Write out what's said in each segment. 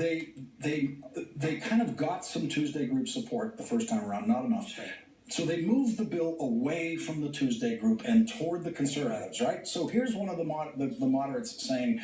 they kind of got some Tuesday group support the first time around, not enough. Right. So they moved the bill away from the Tuesday group and toward the conservatives, right? So here's one of the moderates saying,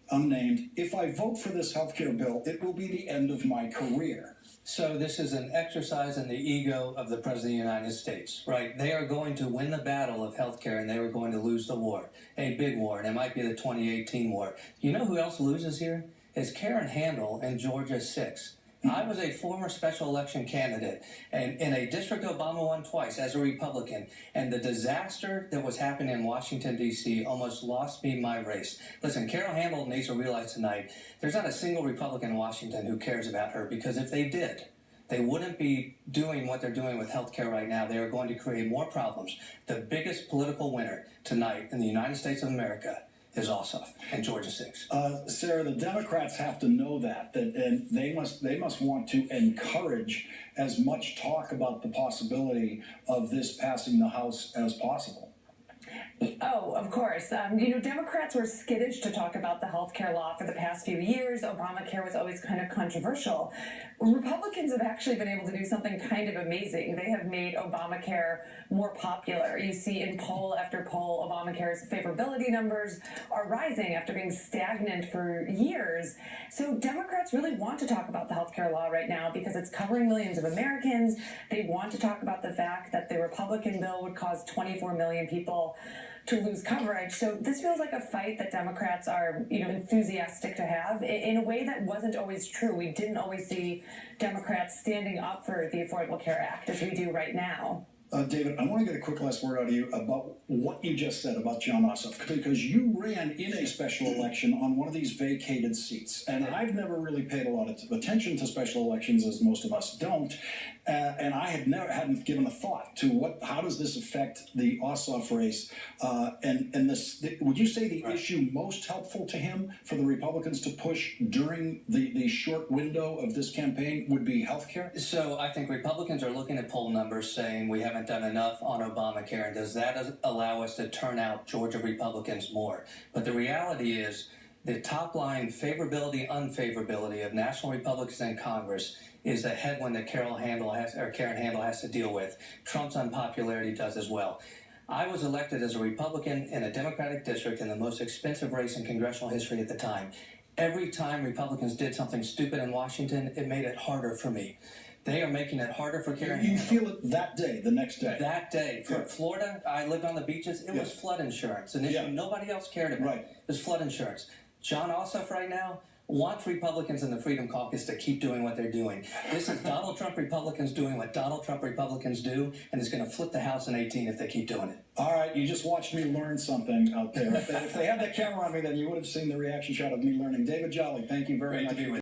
unnamed, if I vote for this healthcare bill, it will be the end of my career. So this is an exercise in the ego of the President of the United States, right? They are going to win the battle of healthcare and they were going to lose the war, a big war, and it might be the 2018 war. You know who else loses here? Is Karen Handel in Georgia 6. I was a former special election candidate, and in a district Obama won twice as a Republican, and the disaster that was happening in Washington, D.C. almost lost me my race. Listen, Carol Handel needs to realize tonight there's not a single Republican in Washington who cares about her, because if they did, they wouldn't be doing what they're doing with health care right now. They are going to create more problems. The biggest political winner tonight in the United States of America is Ossoff and Georgia 6. Sarah, the Democrats have to know that and they must want to encourage as much talk about the possibility of this passing the House as possible. Oh, of course. Democrats were skittish to talk about the health care law for the past few years. Obamacare was always kind of controversial. Republicans have actually been able to do something kind of amazing. They have made Obamacare more popular. You see in poll after poll, Obamacare's favorability numbers are rising after being stagnant for years. So Democrats really want to talk about the health care law right now because it's covering millions of Americans. They want to talk about the fact that the Republican bill would cause 24 million people to lose coverage. So this feels like a fight that Democrats are, enthusiastic to have in a way that wasn't always true. We didn't always see Democrats standing up for the Affordable Care Act as we do right now. David, I want to get a quick last word out of you about what you just said about Jon Ossoff, because you ran in a special election on one of these vacated seats, and I've never really paid a lot of attention to special elections, as most of us don't, and I hadn't given a thought to how does this affect the Ossoff race, would you say the issue most helpful to him for the Republicans to push during the short window of this campaign would be health care? So I think Republicans are looking at poll numbers saying we haven't done enough on Obamacare, and does that allow us to turn out Georgia Republicans more? But the reality is the top line favorability, unfavorability of national Republicans in Congress is the headwind that Karen Handel has to deal with. Trump's unpopularity does as well. I was elected as a Republican in a Democratic district in the most expensive race in congressional history at the time. Every time Republicans did something stupid in Washington, it made it harder for me. They are making it harder for Karen Handel. You feel it that day, the next day? That day. For Florida, I lived on the beaches. It was flood insurance, an issue nobody else cared about. Right. It was flood insurance. Jon Ossoff right now wants Republicans in the Freedom Caucus to keep doing what they're doing. This is Donald Trump Republicans doing what Donald Trump Republicans do, and it's going to flip the House in 18 if they keep doing it. All right, you just watched me learn something out there. If they had the camera on me, then you would have seen the reaction shot of me learning. David Jolly, thank you very much.